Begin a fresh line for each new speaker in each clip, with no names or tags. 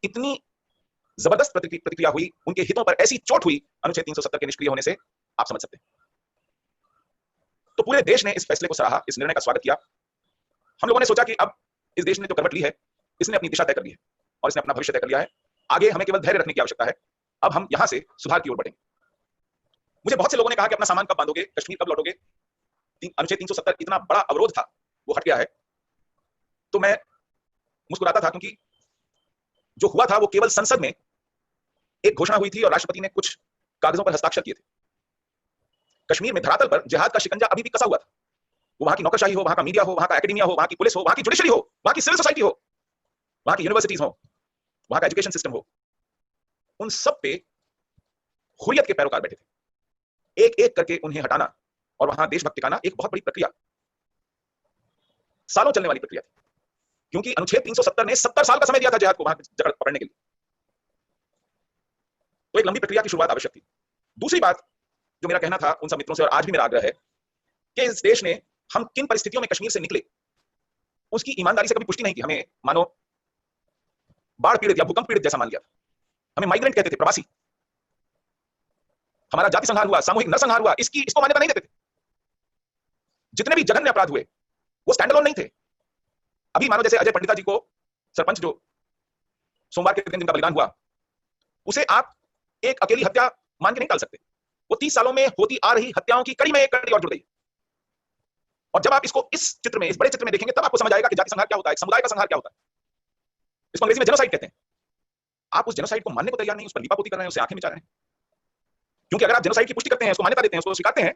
इतनी जबरदस्त प्रतिक्रिया हुई, उनके हितों पर ऐसी चोट हुई अनुच्छेद 370 के निष्क्रिय होने से, आप समझ सकते हैं। तो पूरे देश ने इस फैसले को सराहा, इस निर्णय का स्वागत किया। हम लोगों ने सोचा कि अब इस देश ने जो करवट ली है, इसने अपनी दिशा तय कर ली है और इसने अपना भविष्य तय कर लिया है। आगे हमें केवल धैर्य रखने की आवश्यकता है। अब हम यहां से सुधार की ओर बढ़ेंगे। मुझे बहुत से लोगों ने कहा कि अपना सामान कब बांधोगे, कश्मीर कब लौटोगे, अनुच्छेद 370 इतना बड़ा अवरोध था, वो हट गया है। तो मैं मुस्कुराता था, क्योंकि जो हुआ था वो केवल संसद में एक घोषणा हुई थी और राष्ट्रपति ने कुछ कागजों पर हस्ताक्षर किए थे। कश्मीर में धरातल पर जिहाद का शिकंजा अभी भी कसा हुआ था। वो वहां की नौकरशाही हो, वहां का मीडिया हो, वहां का एकेडमिया हो, वहां की पुलिस हो, वहां की जुडिशरी हो, वहां की सिविल सोसाइटी हो, वहां की यूनिवर्सिटीज हो, वहां का एजुकेशन सिस्टम हो, उन सब पे हुर्रियत के पैरोकार बैठे थे। एक एक करके उन्हें हटाना और वहां देशभक्त टिकाना एक बहुत बड़ी प्रक्रिया, सालों चलने वाली प्रक्रिया थी, क्योंकि अनुच्छेद 370 ने 70 साल का समय दिया था जिहाद को वहां जगह पकड़ने के लिए। तो एक लंबी प्रक्रिया की शुरुआत आवश्यक थी। दूसरी बात जो मेरा कहना था उन सब मित्रों से, और आज भी मेरा आग्रह है, कि इस देश ने हम किन परिस्थितियों में कश्मीर से निकले उसकी ईमानदारी से कभी पुष्टि नहीं की। हमें मानो बाढ़ पीड़ित या भूकंप पीड़ित जैसा मान लिया था। हमें माइग्रेंट कहते थे, प्रवासी। हमारा जाति संहार हुआ, सामूहिक नरसंहार हुआ, इसको मान्यता नहीं देते थे। जितने भी जघन्य अपराध हुए वो स्टैंड अलोन नहीं थे। अभी मानो जैसे अजय पंडिता जी को, सरपंच जो सोमवार के दिन जिनका बलिदान हुआ, उसे आप एक अकेली हत्या मान के नहीं टाल सकते। वो 30 सालों में होती आ रही हत्याओं की कड़ी में एक कड़ी और जुड़ गई। और जब आप इसको इस चित्र में, इस बड़े चित्र में देखेंगे, तब आपको समझ आएगा कि जाति संहार क्या होता है, समुदाय का संहार क्या होता है। इसको अंग्रेजी में जेनोसाइड कहते हैं। आप उस जेनोसाइड को मानने को तैयार नहीं, उस पर लीपापोती कर रहे हैं, उससे आंखें मिचा रहे हैं। क्योंकि अगर आप जेनोसाइड की पुष्टि करते हैं, उसको मान्यता देते हैं, उसको स्वीकारते हैं,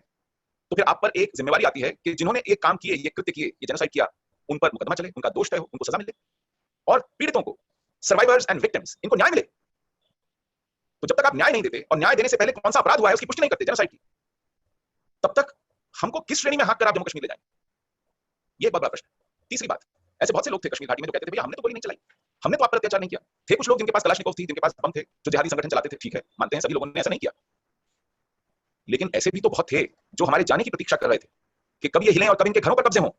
तो फिर आप पर एक जिम्मेवारी आती है कि जिन्होंने एक काम किए, ये कृत्य किए, ये जेनोसाइड किया, उन पर मुकदमा चले, उनका दोष तय हो, उनको सजा मिले, और पीड़ितों को, सर्वाइवर्स एंड विक्टिम्स, इनको न्याय मिले। तो जब तक आप न्याय नहीं देते, और न्याय देने से पहले कौन सा अपराध हुआ है उसकी पुष्टि नहीं करते, जेनोसाइड की, तब तक हमको किस श्रेणी में हाथ कर आप जम्मू कश्मीर ले जाएंगे, ये एक बहुत बड़ा प्रश्न है। तीसरी बात, ऐसे बहुत से लोग थे कश्मीर घाटी में जो कहते थे भैया हमने तो गोली नहीं चलाई, हमने तो आप पर अत्याचार नहीं किया। थे कुछ लोग जिनके पास कलाशनिकोव थी, जिनके पास बम थे, जो जिहादी संगठन चलाते थे, ठीक है, मानते हैं सभी लोगों ने ऐसा नहीं किया। लेकिन ऐसे भी तो बहुत थे जो हमारे जाने की प्रतीक्षा कर रहे थे कि कब ये हिलें और कब इनके घरों पर कब्जे हों,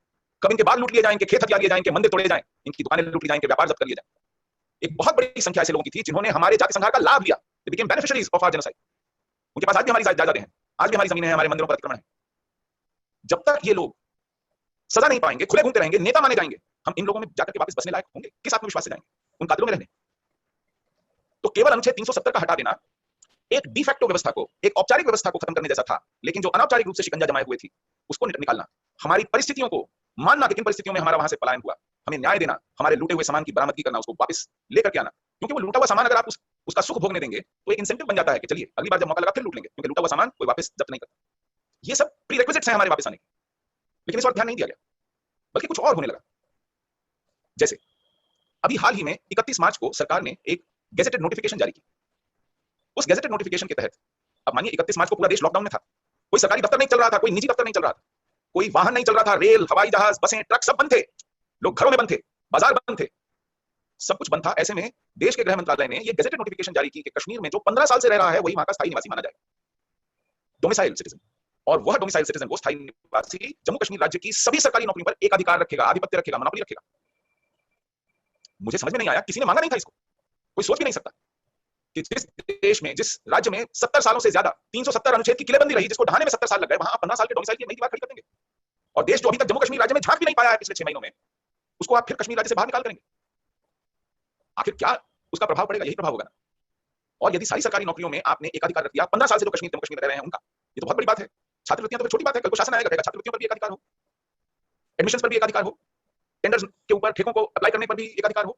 कब इनके बाल लूट लिए जाएं, इनके खेत हथिया लिए जाएं, इनके मंदिर तोड़े जाएं, इनकी दुकानें लूट ली जाएं, इनके व्यापार जब्त कर लिए जाएं। एक बहुत बड़ी संख्या ऐसे लोगों की थी जिन्होंने हमारे जाति संहार का लाभ लिया। They became beneficiaries of our genocide. उनके पास आज भी हमारी जायदादें हैं, आज भी हमारी जमीनें हैं, हमारे मंदिरों पर अतिक्रमण है। जब तक ये लोग सजा नहीं पाएंगे, खुले घूमते रहेंगे, नेता माने जाएंगे, हम इन लोगों में जाकर के वापस बसने लायक होंगे? किस आत्मविश्वास से जाएंगे उन कातिलों में रहने? तो केवल अनुच्छेद 370 का हटा देना एक डिफैक्टो व्यवस्था को, एक औपचारिक व्यवस्था को खत्म करने जैसा था, लेकिन जो अनौपचारिक रूप से शिकंजा जमाए हुए थी उसको निकालना, हमारी परिस्थितियों को मानना कि किन परिस्थितियों में हमारा वहां से पलायन हुआ, हमें न्याय देना, हमारे लूटे हुए सामान की बरामदगी करना, उसको वापस लेकर के आना। क्योंकि वो लूटा हुआ सामान अगर आप उसका सुख भोगने देंगे तो एक इंसेंटिव बन जाता है कि चलिए अगली बार जब मौका लगा फिर लूट लेंगे, क्योंकि लूटा हुआ सामान कोई वापस जब्त नहीं करता। ये सब प्रीरेक्विजिट्स हैं हमारे वापस आने के, लेकिन इस और ध्यान नहीं दिया गया, बल्कि कुछ और होने लगा। जैसे अभी हाल ही में 31 मार्च को सरकार ने एक गैजेटेड नोटिफिकेशन जारी की। उस गैजेटेड नोटिफिकेशन के तहत, अब मानिए 31 मार्च को पूरा देश लॉकडाउन में था, कोई सरकारी दफ्तर नहीं चल रहा था, कोई निजी दफ्तर नहीं चल रहा था, कोई वाहन नहीं चल रहा था, रेल, हवाई जहाज, बसें, ट्रक सब बंद थे, लोग घरों में बंद थे, बाजार बंद थे, सब कुछ बंद था। ऐसे में देश के गृह मंत्रालय ने यह गैजेटेड नोटिफिकेशन जारी की कि कश्मीर में जो 15 साल से रह रहा है वही वहां का स्थायी निवासी माना जाएगा, डोमिसाइल सिटीजन। और वह डोमिसाइल सिटीजन, वो स्थायी निवासी जम्मू कश्मीर राज्य की सभी सरकारी नौकरियों पर एक अधिकार रखेगा, आधिपत्य रखेगा, मोनोपोली रखेगा। मुझे समझ में नहीं आया, किसी ने मांगा नहीं था इसको, कोई सोच भी नहीं सकता कि जिस देश में, जिस राज्य में 70 सालों से ज्यादा 370 अनुच्छेद की किलेबंदी रही, जिसको ढाने में 70 साल लग गए, वहां 15 साल के डोमिसाइल की नई दीवार खड़ी कर देंगे। और देश जो अभी तक जम्मू कश्मीर राज्य में झांक भी नहीं पाया है पिछले 6 महीनों में, उसको आप फिर कश्मीर राज्य से बाहर निकाल करेंगे। आखिर क्या उसका प्रभाव पड़ेगा? यही प्रभाव होगा ना। और यदि सारी सरकारी नौकरियों में आपने एकाधिकार रख दिया, 15 साल से जो जम्मू कश्मीर रह रहे हैं उनका, ये तो बहुत बड़ी बात है। छात्रवृत्तियां तो फिर छोटी बात है, कल को शासन आएगा, कहेगा छात्रवृत्तियों पर भी एकाधिकार हो, एडमिशन पर भी एकाधिकार हो, टेंडर्स के ऊपर ठेकों को अप्लाई करने पर भी एकाधिकार हो,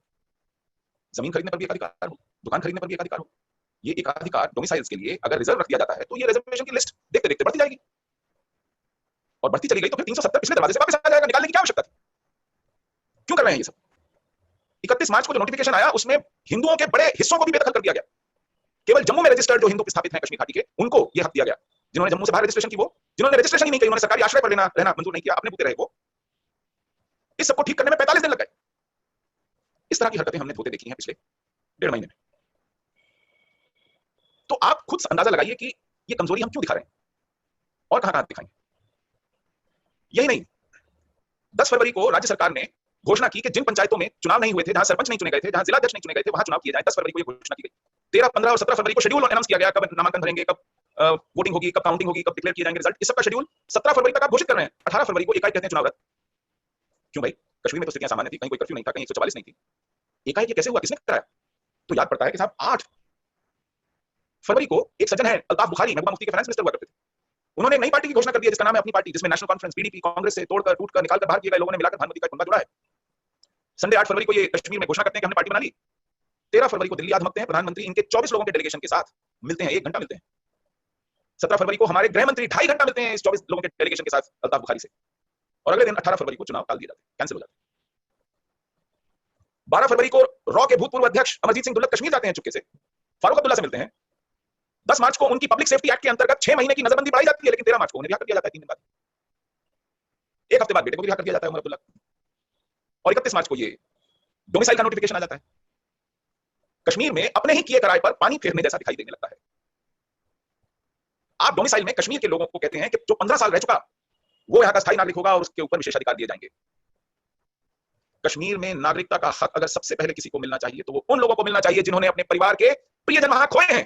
जमीन खरीदने पर भी एकाधिकार हो, दुकान खरीदने पर भी एकाधिकार हो। ये एकाधिकार डोमिसाइल्स के लिए अगर रिजर्व रख दिया जाता है तो ये रिजर्वेशन की लिस्ट देखते देखते बढ़ती जाएगी, और बढ़ती चली गई तो फिर 370 पिछले दरवाजे से वापस आ जाएगा। निकालने की क्या आवश्यकता थी? क्यों कर रहे हैं ये सब? 31 मार्च को जो नोटिफिकेशन आया उसमें हिंदुओं के बड़े हिस्सों को भी बेदखल कर दिया गया। केवल जम्मू में रजिस्टर्ड जो हिंदू स्थापित हैं कश्मीर घाटी के, उनको यह हक दिया गया। जिन्होंने जम्मू से बाहर रजिस्ट्रेशन की, वो जिन्होंने रजिस्ट्रेशन ही नहीं की, उन्होंने सरकारी आश्रय पर रहना मंजूर नहीं किया, अपने बूते रहे, वो, इस सबको ठीक करने में 45 दिन लग गए। इस तरह की हरकतें हमने होते देखी हैं पिछले 1.5 महीने में। तो आप खुद अंदाजा लगाइए कि ये कमजोरी हम क्यों दिखा रहे हैं और कहां कहां दिखाएंगे। यही नहीं, 10 फरवरी को राज्य सरकार ने घोषणा की कि जिन पंचायतों में चुनाव नहीं हुए थे, जहां सरपंच नहीं चुने गए थे, जहां जिला अध्यक्ष नहीं चुने गए थे, वहां चुनाव किए जाए। 10 फरवरी को ये घोषणा की गई। 13, 15 और 17 फरवरी को शेड्यूल अनाउंस किया गया, कब नामांकन भरेंगे, कब वोटिंग होगी, कब काउंटिंग होगी, कब डिक्लेयर किए जाएंगे रिजल्ट। इस सबका शेड्यूल 17 फरवरी तक आप घोषित कर रहे हैं। 18 फरवरी को एकाएक कहते हैं चुनाव रद्द। क्यों भाई? कश्मीर में तो स्थितियां सामान्य थी, कहीं कोई कर्फ्यू नहीं था, कहीं 144 नहीं थी। एकाएक ये कैसे हुआ? किसने कराया? तो याद पड़ता है कि साहब 8 फरवरी को एक सज्जन है अल्ताफ बुखारी, महबूबा मुफ्ती के फाइनेंस मिनिस्टर हुआ करते थे। उन्होंने एक नई पार्टी की घोषणा कर दी है जिसका नाम है अपनी पार्टी, जिसमें नेशनल कॉन्फ्रेंस, पीडीपी, कांग्रेस से तोड़कर टूटकर निकालकर बाहर किए गए लोगों ने मिलाकर प्रधानमंत्री का कुंबा जोड़ा है। संडे 8 फरवरी को ये कश्मीर में घोषणा करते हैं कि हमने पार्टी बना ली। 13 फरवरी को दिल्ली आ धमकते हैं प्रधानमंत्री इनके 24 लोगों के डेलीगेशन के साथ मिलते हैं, 1 घंटा मिलते हैं। 17 फरवरी को हमारे गृह मंत्री 2.5 घंटा मिलते हैं इस 24 लोगों के डेलीगेशन के साथ अल्ताफ बुखारी से, और अगले दिन 18 फरवरी को चुनाव टाल दिए जाते हैं, कैंसिल हो जाते हैं। 12 फरवरी को रॉ के भूतपूर्व अध्यक्ष अमरजीत सिंह दुल्लत कश्मीर जाते हैं चुपके से, फारूक अब्दुल्ला से मिलते हैं। 10 मार्च को उनकी पब्लिक सेफ्टी एक्ट के अंतर्गत 6 महीने की नजरबंदी बढ़ाई जाती है, लेकिन 13 मार्च को उन्हें रिहा कर दिया जाता है 3 दिन बाद। 1 हफ्ते बाद बेटे को भी रिहा कर दिया जाता है उमर अब्दुल्ला, और 31 मार्च को ये डोमिसाइल का नोटिफिकेशन आ जाता है। कश्मीर में अपने ही किए कराए पर पानी फेरने जैसा दिखाई देने लगता है। आप डोमिसाइल में कश्मीर के लोगों को कहते हैं कि जो 15 साल रह चुका वो यहां का स्थायी नागरिक होगा और उसके ऊपर विशेषाधिकार दिए जाएंगे। कश्मीर में नागरिकता का हक अगर सबसे पहले किसी को मिलना चाहिए तो वो उन लोगों को मिलना चाहिए जिन्होंने अपने परिवार के प्रियजन वहां खोए हैं।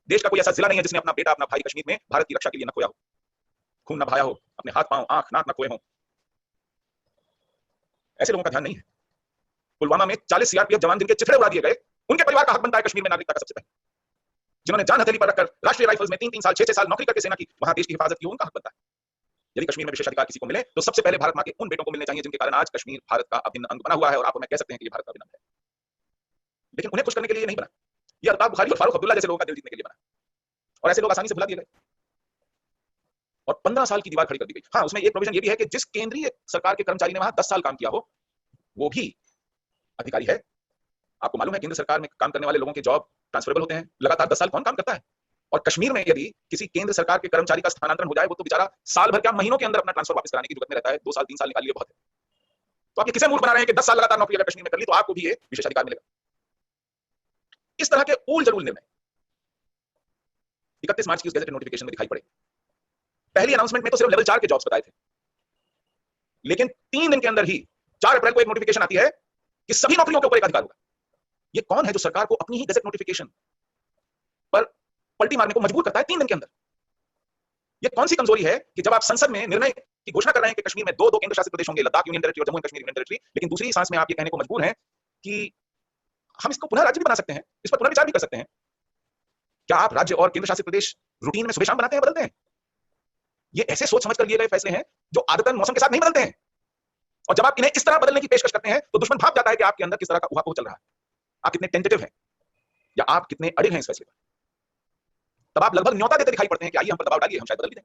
देश का कोई ऐसा जिला नहीं है जिसने अपना बेटा, अपना भाई कश्मीर में भारत की रक्षा के लिए न खोया हो, खून न बहाया हो, अपने हाथ पांव, आंख, नाक न खोए हो। ऐसे लोगों का ध्यान नहीं है। पुलवामा में 40 सीआरपीएफ जवान जिनके चिथड़े उड़ा दिए गए, उनके परिवार का हक बनता है कश्मीर में नागरिकता का सबसे पहले। जिन्होंने जान हथेली पर रखकर राष्ट्रीय राइफल्स में 3-3 साल, 6-6 साल नौकरी करके सेना की वहां देश की हिफाजत की, उनका हक बनता है। यदि कश्मीर में विशेषाधिकार किसी को मिले तो सबसे पहले भारत मां के उन बेटों को मिलने चाहिए जिनके कारण आज कश्मीर भारत का अभिन्न अंग बना हुआ है, और आप हमें कह सकते हैं कि ये भारत का अभिन्न अंग है। लेकिन उन्हें खुश करने के लिए नहीं बना, ये अल्ताफ बुखारी और फारूक अब्दुल्ला जैसे लोगों का दिल जीतने के लिए बना, और ऐसे लोग आसानी से भुला दिए गए और 15 साल की दीवार खड़ी कर दी गई। हाँ, उसमें एक प्रोविजन ये भी है कि जिस केंद्रीय सरकार के कर्मचारी ने वहां 10 साल काम किया हो वो भी अधिकारी है। आपको मालूम है केंद्र सरकार में काम करने वाले लोगों के जॉब ट्रांसफरेबल होते हैं। लगातार 10 साल कौन काम करता है? और कश्मीर में यदि किसी केंद्र सरकार के कर्मचारी का स्थानांतरण हो जाए, वो तो बेचारा साल भर क्या महीनों के अंदर अपना ट्रांसफर वापस कराने की जरूरत में रहता है। 2 साल 3 साल निकाल लिए बहुत है। तो आप ये किसे मूर्ख बना रहे हैं कि 10 साल लगातार नौकरी अगर कश्मीर में कर ली तो आपको भी ये विशेषाधिकार मिलेगा? इस तरह के ऊल जरूल निर्णय 31 मार्च की उस गैजेट नोटिफिकेशन में दिखाई पड़े। पहली अनाउंसमेंट में तो सिर्फ लेवल 4 के जॉब्स बताए थे, लेकिन 3 दिन के अंदर ही 4 अप्रैल को एक नोटिफिकेशन आती है कि सभी नौकरियों के ऊपर एक अधिकार होगा। ये कौन है जो सरकार को अपनी ही गैजेट नोटिफिकेशन पर पलटी मारने को मजबूर करता है 3 दिन के अंदर? ये कौन सी कमजोरी है कि जब आप संसद में निर्णय की घोषणा कर रहे हैं कि कश्मीर में 2 केंद्र शासित प्रदेश होंगे, लद्दाख यूनियन टेरिटरी और Jammu and Kashmir union territory, लेकिन दूसरी सांस में आप ये कहने को मजबूर हैं कि हम इसको पुनः राज्य भी बना सकते हैं, इस पर पुनर्विचार भी कर सकते हैं। क्या आप राज्य और केंद्र शासित प्रदेश रूटीन में सुबह शाम बनाते हैं, बदलते हैं? ये ऐसे सोच समझ कर लिए गए फैसले हैं जो आदतन मौसम के साथ नहीं बदलते हैं। और जब आप इन्हें इस तरह बदलने की पेशकश करते हैं तो दुश्मन भाप जाता है कि आपके अंदर किस तरह का उहापोह चल रहा है, आप कितने टेंटेटिव हैं या आप कितने अड़िग हैं इस फैसले पर। तब आप लगभग न्योता देते दिखाई पड़ते हैं कि आइए हम पर दबाव डालिए, हम शायद बदल भी दें,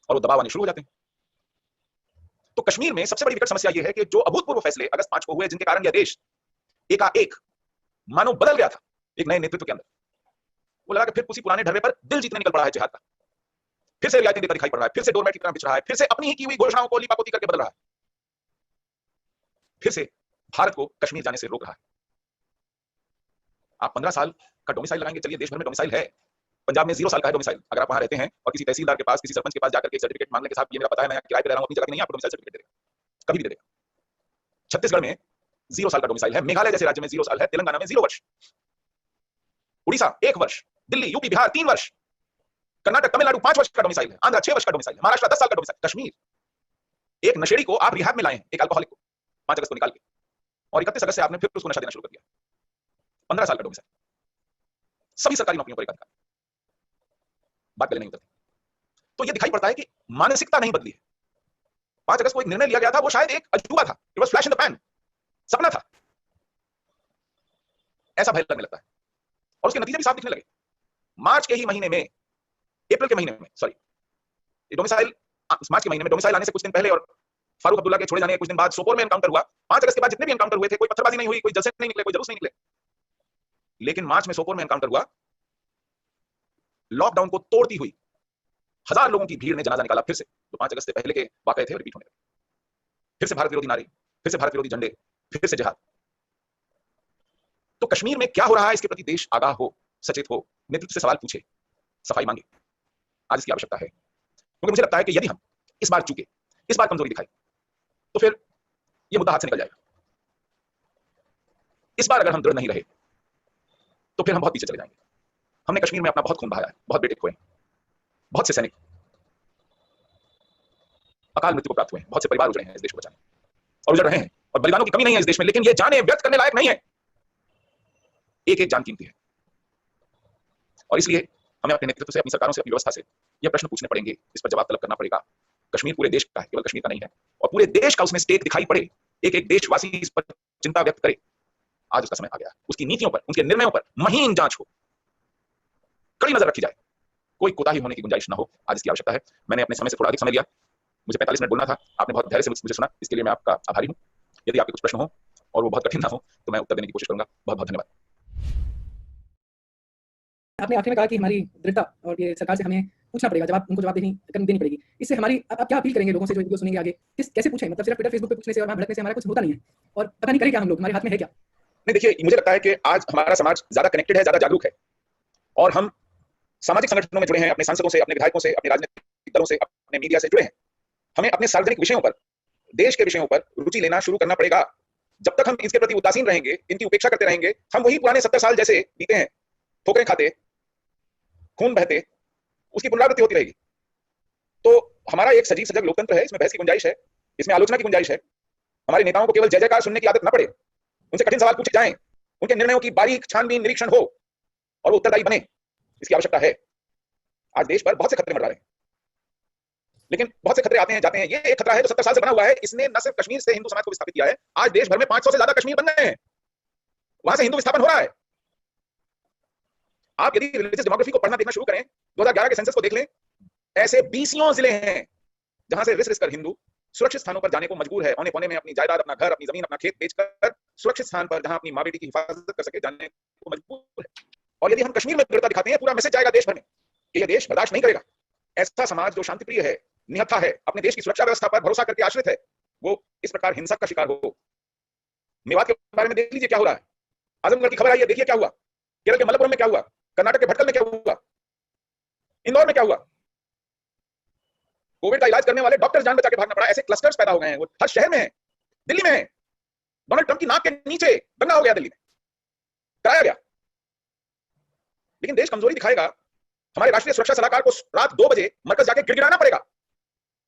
और वो दबाव आने शुरू हो जाते हैं। तो कश्मीर में सबसे बड़ी विकट समस्या यह है कि जो अभूतपूर्व फैसले अगस्त 5 को हुए, जिनके कारण यह देश एकाएक मानो बदल गया था एक नए नेतृत्व के अंदर, वो लगा कि फिर उसी पुराने ढर्रे पर दिल जीतने निकल पड़ा है जिहाद का। फिर से रियायतें देता दिखाई पड़ रहा है, फिर से डोरमैट की तरह बिछ रहा है, फिर से अपनी ही की हुई घोषणाओं को लीपापोती करके बदल रहा है, फिर से भारत को कश्मीर जाने से रोक रहा है। आप 15 साल का डोमिसाइल लगाएंगे, चलिए देश भर में डोमिसाइल है। पंजाब में 0 साल का है डोमिसाइल। अगर आप वहां रहते हैं और किसी तहसीलदार के पास, किसी सरपंच के पास जाकर के सर्टिफिकेट मांग लें कि साहब ये मेरा पता है, मैं किराए पे रह रहा हूं, अपनी जगह नहीं, आपको डोमिसाइल सर्टिफिकेट दे देगा, कभी भी दे देगा। छत्तीसगढ़ में 0 साल का डोमिसाइल है, मेघालय जैसे राज्य में 0 साल है, तेलंगाना में 0 वर्ष, उड़ीसा 1 वर्ष, दिल्ली, यूपी, बिहार 3 वर्ष, कर्नाटक, तमिलनाडु 5 वर्ष का डोमिसाइल है, आंध्र 6 वर्ष का डोमिसाइल है, महाराष्ट्र 10 साल का डोमिसाइल। कश्मीर एक नशेड़ी को आप रिहैब में लाए, एक अल्कोहलिक को 5 अगस्त को निकाल के, और 31 अगस्त से आपने फिर उसको नशा देना शुरू कर दिया। 15 साल का डोमिसाइल, सभी सरकारी नौकरियों पर एक अधिकार, बात गले नहीं उतरती। तो यह दिखाई पड़ता है कि मानसिकता नहीं बदली है। 5 अगस्त को एक निर्णय लिया गया था, वो शायद एक अजूबा था, it was flash in the pan, सपना था, ऐसा भय लगने लगता है, और उसके नतीजे भी साफ दिखने लगे। मार्च के ही महीने में, अप्रैल के महीने में, सॉरी डोमिसाइल, मार्च के महीने में डोमिसाइल आने से कुछ दिन पहले और फारूक अब्दुल्ला के छोड़े जाने के कुछ दिन बाद सोपोर में एनकाउंटर हुआ। 5 अगस्त के बाद जितने भी एनकाउंटर हुए थे, कोई पत्थरबाजी नहीं हुई, कोई जलसे नहीं निकले, कोई जुलूस नहीं निकले, लेकिन मार्च में सोपोर में एनकाउंटर हुआ, लॉकडाउन को तोड़ती हुई 1000 लोगों की भीड़ ने जनाजा निकाला फिर से, जो 5 अगस्त से पहले के वाकये थे, रिपीट होने लगे। फिर से भारत विरोधी नारे, फिर से भारत विरोधी झंडे, फिर से जिहाद। तो कश्मीर में क्या हो रहा है इसके प्रति देश आगाह हो, सचेत हो, नेतृत्व से सवाल पूछे, सफाई मांगे। आज इसकी आवश्यकता है, क्योंकि मुझे लगता है कि यदि हम इस बार चूके, इस बार कमजोरी दिखाई, तो फिर ये मुद्दा हाथ से निकल जाएगा। इस बार अगर हम दृढ़ नहीं रहे तो फिर हम बहुत पीछे चले जाएंगे। हमने कश्मीर में अपना बहुत खून बहाया है, बहुत बेटे खोए, बहुत से सैनिक अकाल मृत्यु को प्राप्त हुए हैं, बहुत से परिवार उजड़े हैं इस देश को बचाने और उजड़ रहे हैं, और बलिदानों की कमी नहीं है इस देश में, लेकिन ये जाने व्यक्त करने लायक नहीं है। एक एक जान कीमती है, और इसलिए हमें अपने नेतृत्व से, अपनी सरकारों से, अपनी व्यवस्था से ये प्रश्न पूछने पड़ेंगे, इस पर जवाब तलब करना पड़ेगा। कश्मीर पूरे देश का है, केवल कश्मीर का नहीं है, और पूरे देश का उसमें स्टेक दिखाई पड़े, एक एक देशवासी इस पर चिंता व्यक्त करे। आज उसका समय आ गया, उसकी नीतियों पर, उनके निर्णयों पर महीन जांच हो, कड़ी नजर रखी जाए, कोई कोताही होने की गुंजाइश ना हो। आज इसकी आवश्यकता है। मैंने अपने समय से थोड़ा अधिक समय लिया, मुझे 45 मिनट बोलना था, आपने बहुत धैर्य से मुझे सुना, इसके लिए मैं आपका आभारी हूं। यदि आपके कुछ प्रश्न हो और वो बहुत कठिन ना हो तो मैं उत्तर देने की कोशिश करूंगा। बहुत बहुत धन्यवाद।
आपने आखिर में कहा कि हमारी दृढ़ता और ये सरकार से हमें पूछना पड़ेगा, जवाब उनको जवाब देनी पड़ेगी। इससे हमारी आप क्या अपील करेंगे लोगों से जो वीडियो सुनेंगे आगे? कैसे पूछें? मतलब सिर्फ ट्विटर फेसबुक पे पूछने से और वहां भड़कने से हमारा कुछ होता नहीं है, और पता नहीं करें क्या हम लोग, हमारे हाथ में है क्या?
नहीं, देखिए, मुझे लगता है कि आज हमारा समाज ज्यादा कनेक्टेड है, ज्यादा जागरूक है, और हम सामाजिक संगठनों में जुड़े हैं, अपने सांसदों से, अपने विधायकों से, अपने राजनीतिक दलों से, अपने मीडिया से जुड़े हैं। हमें अपने सार्वजनिक विषयों पर, देश के विषयों पर रुचि लेना शुरू करना पड़ेगा। जब तक हम इसके प्रति उदासीन रहेंगे, इनकी उपेक्षा करते रहेंगे, हम वही पुराने 70 साल जैसे बीते हैं, ठोकरें खाते, खून बहते, उसकी पुनरावृत्ति होती रहेगी। तो हमारा एक सजीव सजग लोकतंत्र है, इसमें बहस की गुंजाइश है, इसमें आलोचना की गुंजाइश है। हमारे नेताओं को केवल जय जयकार सुनने की आदत न पड़े, उनसे कठिन सवाल पूछे जाएं, उनके निर्णयों की बारीक छानबीन निरीक्षण हो और वो उत्तरदायी बने, इसकी आवश्यकता है। आज देश पर बहुत से खतरे मंडरा रहे हैं, लेकिन बहुत से खतरे आते हैं जाते हैं। ये एक खतरा है जो 70 साल से बना हुआ है, इसने न सिर्फ कश्मीर से हिंदू समाज को विस्थापित किया है, आज देश भर में 500 से ज्यादा कश्मीर बन गए हैं, वहां से हिंदू विस्थापन हो रहा है। आप यदि रिलीजियस डेमोग्राफी को पढ़ना देखना शुरू करें, 2011 के सेंसस को देख लें, ऐसे 20 जिले हैं जहां से रिस कर हिंदू सुरक्षित स्थानों पर जाने को मजबूर है, औने पौने में अपनी जायदाद, अपना घर, अपनी जमीन, अपना खेत बेचकर सुरक्षित स्थान पर जहां अपनी मां बेटी की हिफाजत कर सके जाने को मजबूर है। और यदि हम कश्मीर में दृढ़ता दिखाते हैं, पूरा मैसेज जाएगा देश भर में कि यह देश बर्दाश्त नहीं करेगा। ऐसा समाज जो शांतिप्रिय है, निहत्था है, अपने देश की सुरक्षा व्यवस्था पर भरोसा करके आश्रित है, वो इस प्रकार हिंसा का शिकार हो। मेवात के बारे में देख लीजिए क्या हो रहा है, आजमगढ़ की खबर आई है, देखिए क्या हुआ, केरल के मलप्पुरम में क्या हुआ, कर्नाटक के भटकल में क्या हुआ, इंदौर में क्या हुआ। कोविड का इलाज करने वाले डॉक्टर्स जान बचा के भागना पड़ा, ऐसे क्लस्टर्स पैदा हो गए हैं, वो हर शहर में है, दिल्ली में है। डोनाल्ड ट्रंप की नाक के नीचे दंगा हो गया दिल्ली में, कराया गया। लेकिन देश कमजोरी दिखाएगा, हमारे राष्ट्रीय सुरक्षा सलाहकार को रात 2 बजे मरकज जाके गिड़गिड़ाना पड़ेगा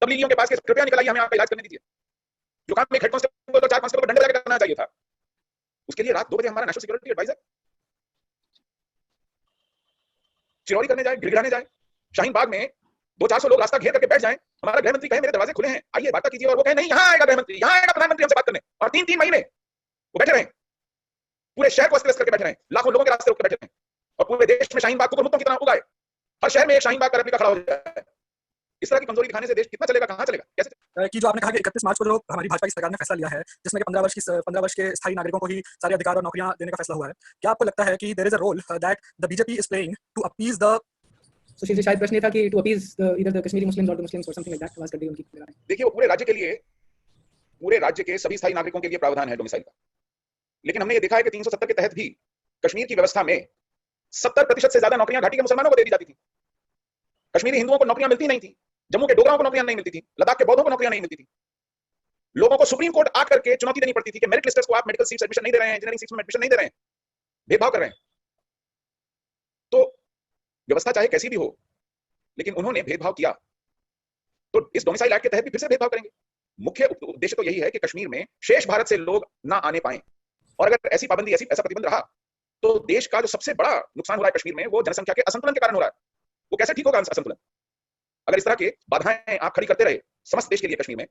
तबलीगियों के पास, कृपया निकल आइए, हमें आपका इलाज करने दीजिए। जो काम में हेड कांस्टेबल और 4 कांस्टेबल को डंडे लगा करना चाहिए था, उसके लिए रात 2 बजे हमारा नेशनल सिक्योरिटी एडवाइजर चिरौरी करने जाए, गिड़गिड़ाने जाए। शाहीन बाग में 200-400 लोग रास्ता घेर करके बैठ जाएं, हमारा गृह मंत्री कहे मेरे दरवाजे खुले हैं, आइए वार्ता कीजिए, और वो कहे नहीं, यहां आएगा गृह मंत्री, यहां आएगा प्रधानमंत्री हमसे बात करने, और 3-3 महीने वो बैठे रहे, पूरे शहर को अस्त-व्यस्त करके बैठे रहे, लाखों लोगों के रास्ते रोक के बैठे रहे, और पूरे देश में शाहीन बाग को मुत्तों की तरह उगाए, हर शहर में एक शाहीन बाग का रेप्लिका खड़ा हो जाए। इस तरह की कमजोरी दिखाने से देश कितना चलेगा, कहां चलेगा, कैसे?
कि जो आपने कहा कि 31 मार्च को जो हमारी भाजपा की सरकार ने फैसला लिया है, जिसमें 15 वर्ष के स्थायी नागरिकों को ही सारे अधिकार और नौकरियां देने का फैसला हुआ है, क्या आपको लगता है कि there is a role that the BJP is playing to appease the Sushil ji, शायद प्रश्न ये था कि to appease either the Kashmiri Muslims और द मुस्लिम्स और समथिंग लाइक दैट, आवाज कर दी उनकी।
देखिए, वो पूरे राज्य के लिए, पूरे राज्य के सभी स्थायी नागरिकों के लिए प्रावधान है डोमिसाइल का, लेकिन हमने ये देखा है कि 370 के तहत भी कश्मीर की व्यवस्था में 70% से ज्यादा नौकरियां घाटी के मुसलमानों को दे दी जाती थी। कश्मीरी हिंदुओं को नौकरियां मिलती नहीं थी, जम्मू के डोगराओं को नौकरियां नहीं मिलती थी, लद्दाख के बौद्धों को नौकरियां नहीं मिलती थी। लोगों को सुप्रीम कोर्ट आकर के चुनौती देनी पड़ती थी कि मेरिट लिस्टर्स को आप मेडिकल सीट्स एडमिशन नहीं दे रहे हैं, इंजीनियरिंग सीट्स में एडमिशन नहीं दे रहे हैं, भेदभाव कर रहे हैं। तो व्यवस्था चाहे कैसी भी हो, लेकिन उन्होंने भेदभाव किया, तो इस डोमिसाइल एक्ट के तहत भी फिर से भेदभाव करेंगे। मुख्य उद्देश्य तो यही है कि कश्मीर में शेष भारत से लोग ना आने पाए, और अगर ऐसी पाबंदी, ऐसा प्रतिबंध रहा, तो देश का जो सबसे बड़ा नुकसान हो रहा है कश्मीर में, वो जनसंख्या के असंतुलन के कारण हो रहा है। वो कैसे ठीक होगा असंतुलन? अगर इस तरह के बाधाएं आप खड़ी करते रहे समस्त देश के लिए कश्मीर में,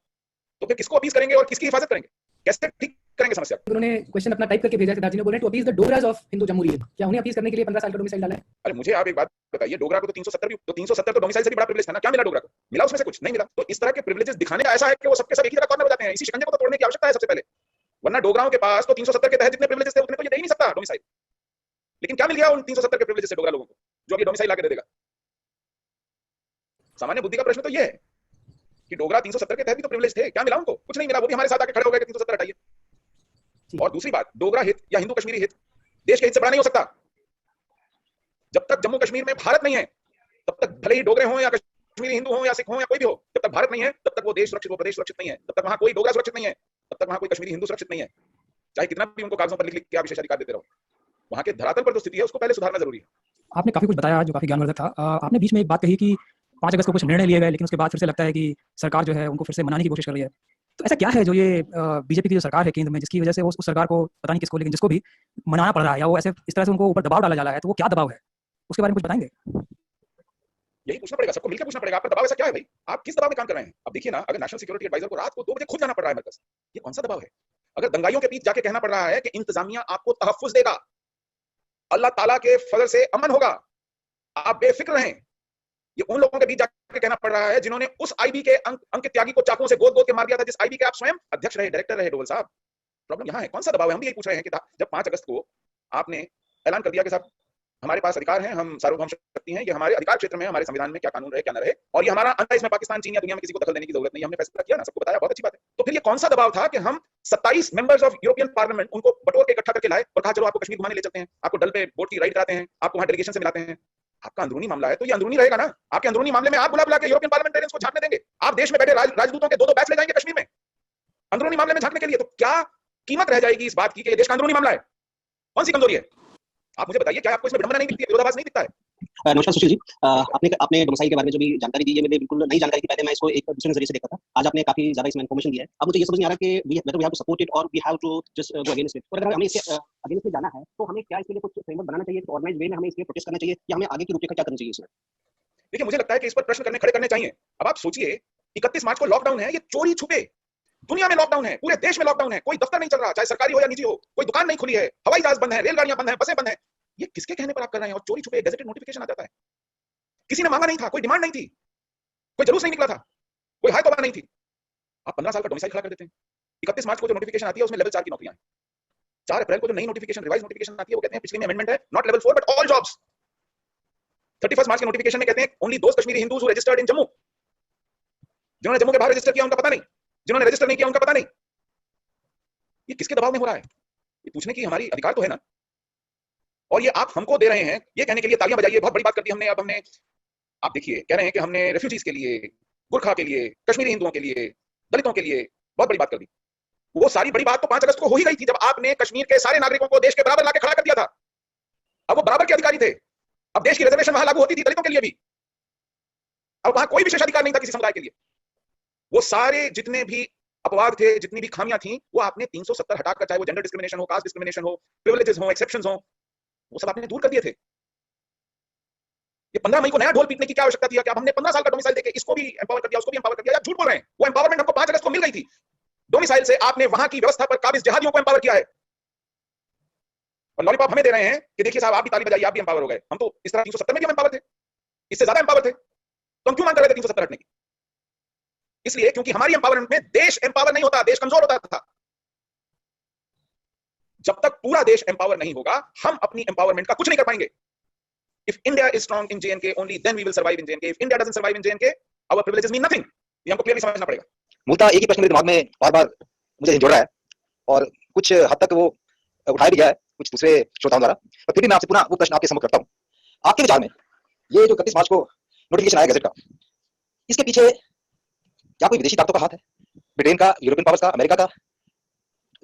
तो फिर किसको अपील करेंगे और किसकी हिफाजत करेंगे, कैसे ठीक करेंगे समस्या?
उन्होंने क्वेश्चन अपना टाइप करके भेजा है, दादी ने बोले to appease the Dogras of Hindu Jammu region, क्या उन्हें अपील करने के लिए 15 साल का डोमिसाइल डाला है?
अरे मुझे आप एक बात बताइए, डोगरा को तो 370 तो डोमिसाइल से भी बड़ा प्रिविलेज था ना, क्या मिला डोगरा को? मिला उसमें से कुछ नहीं मिला। तो इस तरह के प्रिविलेजेस दिखाने का ऐसा है कि वो सबके सब एक ही तरह कॉर्नर हो जाते हैं। इसी शिकंजे को तो तोड़ने की आवश्यकता है सबसे पहले, वरना डोगराओं के पास तो 370 के तहत जितने प्रिविलेजेस थे उतने तो ये दे ही नहीं सकता डोमिसाइल। लेकिन क्या मिल गया उन 370 के प्रिविलेजेस से डोगरा लोगों को, जो अभी डोमिसाइल लाके दे देगा? सामान्य बुद्धि का प्रश्न तो ये है कि डोगरा 370 के तहत भी तो प्रिविलेज थे, क्या मिला उनको? कुछ नहीं मिला। वो भी हमारे साथ आके खड़े हो गए कि 370 हटाइए। और दूसरी बात, डोगरा हित या हिंदू कश्मीरी हित देश के हित से बड़ा नहीं हो सकता। जब तक जम्मू कश्मीर में भारत नहीं है, तब तक भले ही डोगरे हों या कश्मीरी हिंदू हों या सिख हों या कोई भी हो, जब तक भारत नहीं है तब तक वो देश सुरक्षित, वो प्रदेश सुरक्षित नहीं है, तब तक वहां कोई डोगरा सुरक्षित नहीं है। तब तक वहां कोई कश्मीरी हिंदू सुरक्षित नहीं है, चाहे कितना भी उनको कागजों पर लिख लिख के आप विशेषाधिकार देते रहो। वहां के धरातल पर जो स्थिति है उसको पहले सुधारना जरूरी है।
आपने काफी कुछ बताया जो काफी ज्ञानवर्धक था। आपने बीच में एक बात कही कि 5 अगस्त को कुछ निर्णय लिए गए, लेकिन उसके बाद फिर से लगता है कि सरकार जो है उनको फिर से मनाने की कोशिश कर रही है। तो ऐसा क्या है जो ये बीजेपी की जो सरकार है केंद्र में, जिसकी वजह से उस सरकार को पता नहीं किसको, लेकिन जिसको भी मनाना पड़ रहा है, या वो ऐसे इस तरह से उनको ऊपर दबाव डाला जा रहा है, तो वो क्या दबाव है? उसके बारे में कुछ बताएंगे?
यही पूछना पड़ेगा, सबको मिलकर पूछना पड़ेगा, आपका दबाव ऐसा क्या है भाई? आप किस दबाव में काम कर रहे हैं? अब देखिए ना, अगर नेशनल सिक्योरिटी एडवाइजर को रात को 2 बजे खुद जाना पड़ रहा है मरकज, ये कौन सा दबाव है? अगर दंगाइयों के बीच जाके कहना पड़ रहा है कि इंतजामिया आपको तहफ्फुज देगा, अल्लाह ताला के फजल से अमन होगा, आप बेफिक्र रहें, ये उन लोगों के बीच जाके कहना पड़ रहा है जिन्होंने उस आईबी के अंकित त्यागी को चाकुओं से गोद गोद के मार दिया था, जिस आईबी के आप स्वयं अध्यक्ष रहे, डायरेक्टर रहे। डोवल साहब, प्रॉब्लम यहाँ है, कौन सा दबाव है? हम भी यही पूछ रहे हैं कि जब 5 अगस्त को आपने ऐलान कर दिया कि साहब हमारे पास अधिकार हैं, हम सार्वभौम शक्ति हैं, ये हमारे अधिकार क्षेत्र में, हमारे संविधान में क्या कानून रहे क्या न रहे, और ये हमारा अंदर, इसमें पाकिस्तान, चीन या दुनिया में किसी को दखल देने की जरूरत नहीं है, हमने फैसला किया ना, सबको बताया, बहुत अच्छी बात है। तो फिर ये कौन सा दबाव था कि हम 27 मेंबर्स ऑफ यूरोपियन पार्लियामेंट उनको बटोर के इकट्ठा करके लाए और कहा चलो आपको कश्मीर घुमाने ले चलते हैं, आपको डल पे बोट की राइड कराते हैं, आपको वहां डेलीगेशन से मिलाते हैं। आपका अंदरूनी मामला है तो ये अंदरूनी रहेगा ना। आपके अंदरूनी मामले में आप बुला बुला के यूरोपियन पार्लियामेंटेरियंस को झांकने देंगे? आप देश में बैठे राजदूतों के 2-2 बैच ले जाएंगे कश्मीर में अंदरूनी मामले में झांकने के लिए? तो क्या कीमत रह जाएगी इस बात की कि ये देश का अंदरूनी मामला है? कौन सी कमजोरी है? आप मुझे बताइए, क्या आपको इसमें विडंबना नहीं दिखती है, विरोधाभास नहीं दिखता है?
नमस्कार सुशील जी, आपने अपने डोमिसाइल के बारे में जो भी जानकारी दी है, मुझे बिल्कुल नई जानकारी थी। पहले मैं इसको एक दूसरे नजरिए से देखा था, आज आपने काफी ज्यादा इसमें इन्फॉर्मेशन दिया है। अब मुझे ये समझ नहीं आ रहा कि whether we have to support it और we have to just go against it. और अगर हमें इसके अगेंस्ट में जाना है तो हमें क्या इसके लिए कुछ फ्रेमवर्क बनाना चाहिए, ऑर्गेनाइज वे में हमें इसके लिए प्रोटेस्ट करना चाहिए, या हमें आगे की रूपरेखा क्या करनी चाहिए इसमें?
देखिए, मुझे लगता है कि इस पर प्रश्न खड़े करने चाहिए। अब आप सोचिए, 31 मार्च को लॉकडाउन है, ये चोरी छुपे दुनिया में लॉकडाउन है, पूरे देश में लॉकडाउन है, कोई दफ्तर नहीं चल रहा, चाहे सरकारी हो या निजी हो, कोई दुकान नहीं खुली है, हवाई जहाज बंद है, रेलगाड़ियां बंद है, बसें बंद है। ये किसके कहने पर आप कर रहे हैं? और चोरी छुपे गैजेटेड नोटिफिकेशन आ जाता है, किसी ने मांगा नहीं था, कोई डिमांड नहीं थी, कोई जुलूस नहीं निकला था, कोई हाई तौबा नहीं थी। आप 15 साल का डोमिसाइल खड़ा कर देते हैं। 31 मार्च को जो नोटिफिकेशन आती है उसमें लेवल 4 की नौकरियां हैं। 4 अप्रैल को जो नई नोटिफिकेशन, रिवाइज नोटिफिकेशन आती है, वो कहते हैं पिछली में अमेंडमेंट है, not level 4 but all jobs. 31 मार्च के नोटिफिकेशन में कहते हैं only those Kashmiri Hindus who registered in Jammu. जिन्होंने जम्मू के बाहर रजिस्टर किया उनका पता नहीं, जिन्होंने रजिस्टर नहीं किया उनका पता नहीं। ये किसके दबाव में हो रहा है? ये पूछने की हमारी अधिकार तो है ना। और ये आप हमको दे रहे हैं ये कहने के लिए तालियां बजाइए, बहुत बड़ी बात कर दी हमने। अब हमने, आप देखिए, कह रहे हैं कि हमने रेफ्यूजीज के लिए, गुरखा के लिए, कश्मीरी हिंदुओं के लिए, दलितों के लिए बहुत बड़ी बात कर दी। वो सारी बड़ी बात तो 5 अगस्त को हो ही गई थी, जब आपने कश्मीर के सारे नागरिकों को देश के बराबर लाके खड़ा कर दिया था। अब वो बराबर के अधिकारी थे। अब देश की रिजर्वेशन वहां लागू होती थी दलितों के लिए भी। अब वहां कोई विशेषाधिकार नहीं था किसी समुदाय के लिए। वो सारे जितने भी अपवाद थे, जितनी भी खामियां थी, वो आपने 370 हटाकर, चाहे वो जेंडर डिस्क्रिमिनेशन हो, कास्ट डिस्क्रिमिनेशन हो, प्रिविलेजेस हो, एक्सेप्शंस हो, वो सब आपने दूर कर दिए थे। ये 15 मई को नया ढोल पीटने की क्या आवश्यकता थी? क्या हमने 15 साल का डोमिसाइल देके इसको भी एम्पावर कर दिया, उसको भी एम्पावर कर दिया? आप झूठ बोल रहे हैं। वो एम्पावरमेंट हमको 5 अगस्त को मिल गई थी। डोमिसाइल से आपने वहां की व्यवस्था पर काबिज जिहादियों को एम्पावर किया है, और लॉलीपॉप हमें दे रहे हैं कि देखिए साहब आप भी ताली बजाइए, आप भी एम्पावर हो गए। हम तो इस तरह 370 में भी हम एम्पावर थे, इससे ज्यादा एम्पावर थे। तो हम क्यों मांग कर रहे थे 370 हटने की? इसलिए क्योंकि हमारी एम्पावरमेंट में देश एम्पावर नहीं होता, देश कमजोर होता था। जब तक पूरा देश एम्पावर नहीं होगा, हम अपनी एम्पावरमेंट का कुछ नहीं कर पाएंगे। If India is strong in JNK, only then we will survive in JNK. If India doesn't survive in JNK, our privileges mean nothing. ये हमको क्लियरली समझना पड़ेगा।
मूलतः एक ही प्रश्न मेरे दिमाग में बार-बार मुझे हिंजोड़ रहा है, और कुछ हद तक वो उठाया भी गया है कुछ दूसरे श्रोताओं द्वारा, पर फिर भी मैं आपसे पुनः वो प्रश्न आपके सम्मुख रखता हूँ। आपके विचार में ये जो 31 मार्च को नोटिफिकेशन आया गैजेट का, इसके पीछे क्या कोई विदेशी ताकतों का हाथ है? ब्रिटेन का, यूरोपियन पावर्स का, अमेरिका का,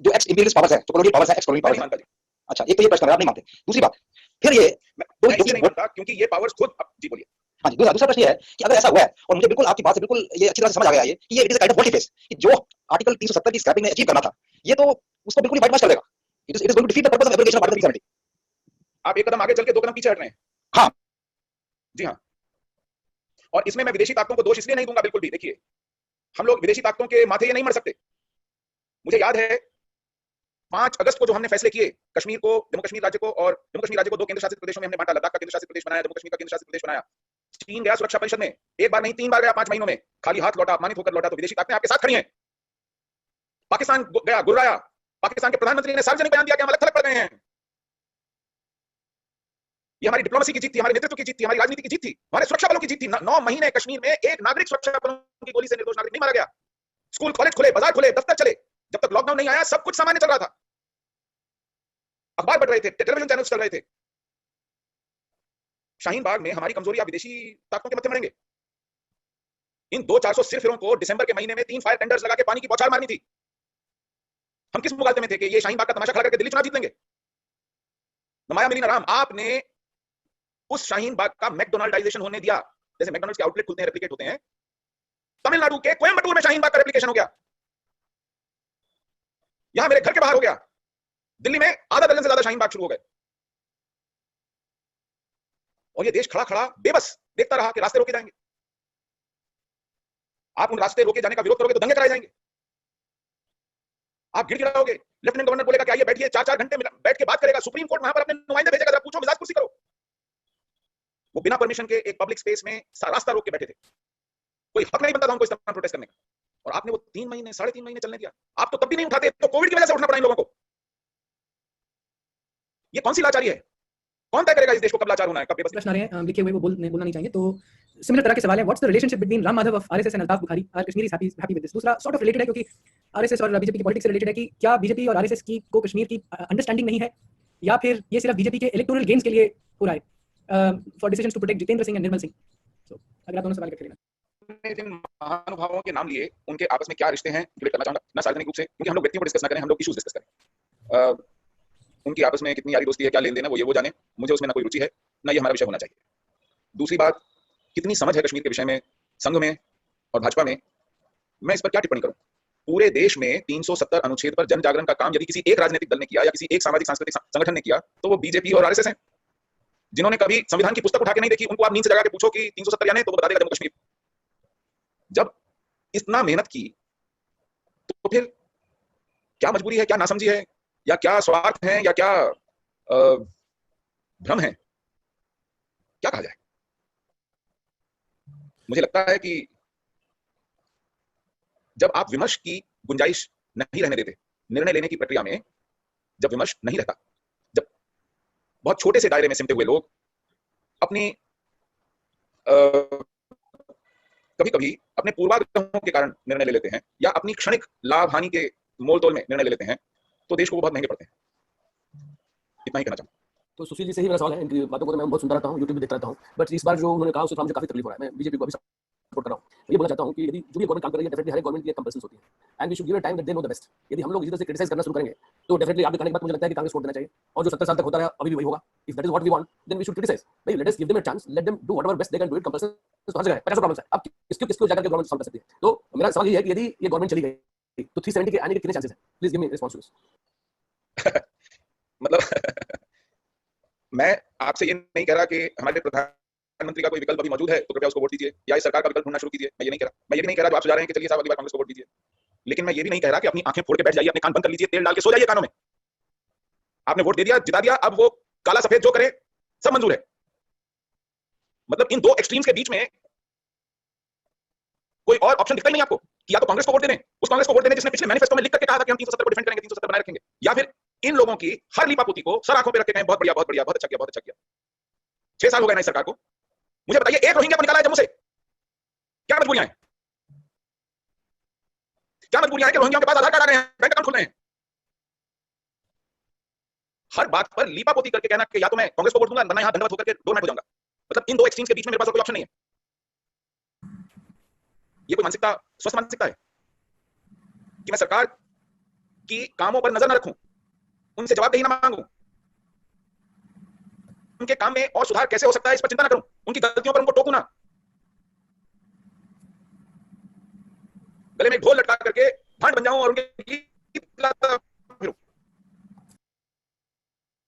जो एक्स इंपीरियलिस्ट पावर्स है, जो कॉलोनियल पावर्स है, एक्स कॉलोनियल पावर्स है? अच्छा, एक तो ये प्रश्न आप नहीं मानते। दूसरी बात, फिर ये
मैं इसलिए नहीं मानता क्योंकि ये पावर्स खुद, जी बोलिए।
हाँ जी, दूसरा प्रश्न ये है कि अगर ऐसा हुआ है, और मुझे बिल्कुल आपकी बात से बिल्कुल ये अच्छी तरह से समझ आ गया ये कि ये it is a kind of VoLTE face, कि जो आर्टिकल 370 की स्क्रैपिंग में अचीव करना था, ये तो उसको बिल्कुल ही बाईपास कर देगा। It is going to defeat the purpose of abrogation of article 370।
आप एक कदम आगे चल के 2 कदम पीछे हट रहे हैं।
हाँ
जी हाँ, और इसमें मैं विदेशी ताकतों को दोष इसलिए नहीं दूंगा बिल्कुल भी। देखिए, हम लोग विदेशी ताकतों के माथे ये नहीं मर सकते। मुझे याद है 5 अगस्त को जो हमने फैसले किए, कश्मीर को, जम्मू कश्मीर राज्य को, और जम्मू कश्मीर राज्य को 2 केंद्र शासित प्रदेशों में हमने बांटा, लद्दाख का केंद्र शासित प्रदेश बनाया, जम्मू कश्मीर का केंद्र शासित प्रदेश बनाया। चीन गया सुरक्षा परिषद में, एक बार नहीं 3 बार गया 5 महीनों में, खाली हाथ लौटा, अपमानित होकर लौटा। तो विदेशी ताकतें आपके साथ खड़ी हैं। पाकिस्तान गया, गुर्राया, पाकिस्तान के प्रधानमंत्री ने सार्वजनिक बयान दिया कि हम अलग थलग पड़ गए हैं। ये हमारी डिप्लोमेसी की जीत थी, हमारे नेतृत्व की जीत थी, हमारी राजनीति की जीत थी, हमारे सुरक्षा बलों की जीत थी। 9 महीने कश्मीर में एक नागरिक सुरक्षा बलों की गोली से निर्दोष नागरिक नहीं मारा गया। स्कूल कॉलेज खुले, बाजार खुले, दफ्तर चले। जब तक लॉकडाउन नहीं आया सब कुछ सामान्य चल रहा था। अखबार पढ़ रहे थे, टेलीविजन चैनल्स चल रहे थे। शाहीन बाग में हमारी कमजोरी आप विदेशी ताकतों के मत्थे मरेंगे। इन 200-400 सिरफिरों को दिसंबर के महीने में 3 फायर टेंडर्स लगा के पानी की बौछार मारनी थी। हम किस मुगालते में थे कि ये शाहीन बाग का तमाशा खड़ा करके दिल्ली चुनाव जीत लेंगे? न माया मिली न राम। आपने उस शाहीन बाग का मैकडोनाल्डाइजेशन होने दिया। जैसे मैकडोनल्ड्स के आउटलेट खुलते हैं, रेप्लिकेट होते हैं, तमिलनाडु के कोयम्बटूर में शाहीन बाग का रेप्लिकेशन हो गया, यहां मेरे घर के बाहर हो गया, दिल्ली में आधा दर्जन से ज्यादा शाहीन बाग शुरू हो गए। और ये देश खड़ा खड़ा बेबस देखता रहा कि रास्ते रोके जाएंगे। आप उन रास्ते रोके जाने का विरोध करोगे तो दंगे कराए जाएंगे, आप गिड़गिड़ाओगे, लेफ्टिनेंट गवर्नर बोलेगा कि आइए बैठिए, 4-4 घंटे बैठ के बात करेगा, सुप्रीम कोर्ट वहां पर अपने नुमाइंदे भेजेगा, जरा पूछो, मिजाज कुर्सी करो। वो बिना परमिशन के एक पब्लिक स्पेस में रास्ता रोक के बैठे थे, कोई हक नहीं बनता था उनको इस तरह प्रोटेस्ट करने का। और आपने वो 3 महीने 3.5 महीने चलने दिया। आप तो तब भी नहीं उठाते, तो कोविड की वजह से उठना पड़ा इन लोगों को। ये कौन सी लाचारी है? कौन तय करेगा इस देश को कब लाचार होना है, कब बेबस?
प्रश्न आ रहे हैं लिखे हुए, वो बोलना नहीं चाहिए। तो सिमिलर तरह के सवाल है, what's the relationship between Ram Madhav of RSS and Altaf Bukhari? Are Kashmiri happy with this? दूसरा सॉर्ट ऑफ रिलेटेड है, क्योंकि आरएसएस और बीजेपी की पॉलिटिक्स से रिलेटेड है कि क्या बीजेपी और आरएसएस की को कश्मीर की अंडरस्टैंडिंग नहीं है, या फिर ये सिर्फ बीजेपी के इलेक्टोरल गेन्स के लिए हो रहा है, for decisions to protect Jitendra Singh and Nirmal Singh? तो अगर आप दोनों सवाल करके लेना।
जिन महानुभावों के नाम लिए, उनके आपस में क्या रिश्ते हैं डिबेट करना चाहूंगा, ना सार्वजनिक रूप से, क्योंकि हम लोग व्यक्तियों को डिस्कस ना करें, हम लोग इश्यूज डिस्कस करें। उनकी आपस में कितनी यारी दोस्ती है, क्या लेन देन है, वो जाने, मुझे उसमें ना कोई रुचि है, ना ये हमारा विषय होना चाहिए। दूसरी बात, कितनी समझ है कश्मीर के विषय में संघ में और भाजपा में, मैं इस पर क्या टिप्पणी करूं? पूरे देश में 370 अनुच्छेद पर जन जागरण का काम यदि किसी एक राजनीतिक दल ने किया या किसी एक सामाजिक सांस्कृतिक संगठन ने किया, तो वो बीजेपी और आरएसएस हैं। जिन्होंने कभी संविधान की पुस्तक उठा के नहीं देखी, उनको आप नींद से जगा के पूछो कि 370 यानी, तो वो बता देगा जम्मू कश्मीर। जब इतना मेहनत की, तो फिर क्या मजबूरी है, क्या नासमझी है, या क्या स्वार्थ है, या क्या भ्रम है, क्या कहा जाए? मुझे लगता है कि जब आप विमर्श की गुंजाइश नहीं रहने देते, निर्णय लेने की प्रक्रिया में जब विमर्श नहीं रहता, जब बहुत छोटे से दायरे में सिमटे हुए लोग अपनी कभी कभी अपने पूर्वाग्रहों के कारण निर्णय ले लेते हैं, या अपनी क्षणिक लाभ हानि के मोल तोल में निर्णय ले लेते हैं, तो देश को वो बहुत महंगे पड़ते हैं। इतना ही कहना चाहूंगा।
तो सुशील जी से ही मेरा सवाल है, इनकी बातों को तो मैं बहुत सुनता रहता हूँ, यूट्यूब भी देखता रहता हूँ, बट इस बार जो उन्होंने कहा उससे मुझे काफी तकलीफ हो रहा है। मैं बीजेपी को अभी सपोर्ट कर रहा हूँ। ये बोलना चाहता हूँ कि यदि जो भी गवर्नमेंट काम कर रही है, डेफिनेटली हर गवर्नमेंट की एक कंपल्सन होती है, and we should give a time that they know the best. यदि हम लोग इसी तरह से क्रिटिसाइज करना शुरू करेंगे, तो डेफिनेटली आपके कहने के बाद मुझे लगता है कि कांग्रेस को वोट देना चाहिए, और जो 70 साल तक होता रहा अभी भी वही होगा। If that is what we want, then we should criticise. भाई let us give them a chance, let them do whatever best they can do it. Compulsion तो हर जगह है, 50 प्रॉब्लम्स है, अब किसको जाकर के गवर्नमेंट सॉल्व कर सकती है? तो मेरा सवाल ये है कि यदि ये गवर्नमेंट चली गई, तो 370 के आने के कितने चांसेस हैं? Please give me response to this.
मतलब मैं आपसे ये नहीं कह रहा कि हमारे प्रधानमंत्री का कोई विकल्प अभी मौजूद है तो कृपया उसको वोट दीजिए, या इस सरकार का विकल्प ढूंढना शुरू कीजिए। मैं ये नहीं कह रहा। मैं ये भी नहीं कह रहा जो आप सुझा रहे हैं कि चलिए साहब अगली बार कांग्रेस को वोट दीजिए। लेकिन मैं ये भी नहीं कह रहा कि अपनी आंखें फोड़ के बैठ जाइए, अपने कान बंद कर लीजिए, तेल डाल के सो जाइए कानों में। आपने वोट दे दिया, जिता दिया, अब वो काला सफेद जो करे सब मंजूर है। मतलब इन दो एक्सट्रीम्स के बीच में कोई और ऑप्शन दिखता ही नहीं आपको कि या तो कांग्रेस को वोट दे दें, उस कांग्रेस को वोट देने जिसने पिछले मैनिफेस्टो में लिख करके कहा था कि हम 370 को डिफेंड करेंगे, 370 बनाए रखेंगे, या फिर इन लोगों की हर लीपापोती को सर आंखों पे रख के कहें बहुत बढ़िया, बहुत बढ़िया, बहुत अच्छा किया, बहुत अच्छा किया। 6 साल हो गए ना इस सरकार को। मुझे बताइए, एक रोहिंग्या को निकाला है जम्मू से, क्या मजबूरियां हैं? क्या मजबूरियां हैं कि रोहिंग्या के पास आधार कार्ड आ गए हैं, बैंक अकाउंट खुल रहे हैं? हर बात पर लीपापोती करके कहना कि या तो मैं कांग्रेस को वोट दूंगा वरना यहां दंडवत होकर के डोरमैट हो जाऊंगा। मतलब इन दो एक्सट्रीम्स के बीच में मेरे पास कोई ऑप्शन नहीं है। ये कोई मानसिकता स्वस्थ मानसिकता है कि मैं सरकार की कामों पर नजर न रखूं, उनसे जवाबदेही न मांगूं, उनके काम में और सुधार कैसे हो सकता है इस पर चिंता न करूं, उनकी गलतियों पर उनको टोकूं ना, गले में ढोल लटका करके भांड बन जाऊं और उनके गीत गाता फिरूं।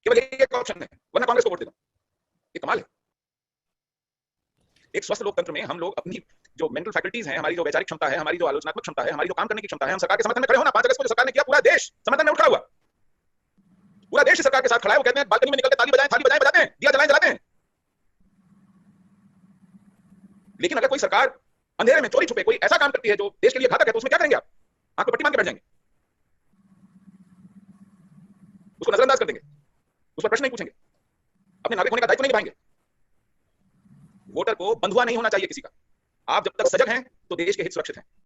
केवल एक ऑप्शन है, वरना कांग्रेस को वोट दे दूं। ये कमाल है। एक स्वस्थ लोकतंत्र में हम लोग अपनी जो मेंटल फैकल्टीज हैं, हमारी जो वैचारिक क्षमता है, हमारी जो आलोचनात्मक क्षमता है, हमारी जो काम करने की क्षमता है, हम सरकार के समर्थन में खड़े होना। 5 अगस्त को जो सरकार ने किया, पूरा देश समर्थन में उठा हुआ, पूरा देश सरकार के साथ खड़ा है। वो कहते हैं बालकनी में निकलते ताली बजाएं, थाली बजाएं, बजाते हैं, दिया जलाएं, जलाते हैं। लेकिन अगर कोई सरकार अंधेरे में चोरी छुपे कोई ऐसा काम करती है जो देश के लिए घातक है, तो उसमें क्या करेंगे आप? आंख में पट्टी मान के बैठ जाएंगे, उसको नजरअंदाज कर देंगे, उस पर प्रश्न नहीं पूछेंगे, अपने नागरिक होने का दायित्व नहीं निभाएंगे। वोटर को बंधुआ नहीं होना चाहिए किसी का। आप जब तक सजग हैं तो देश के हित सुरक्षित हैं।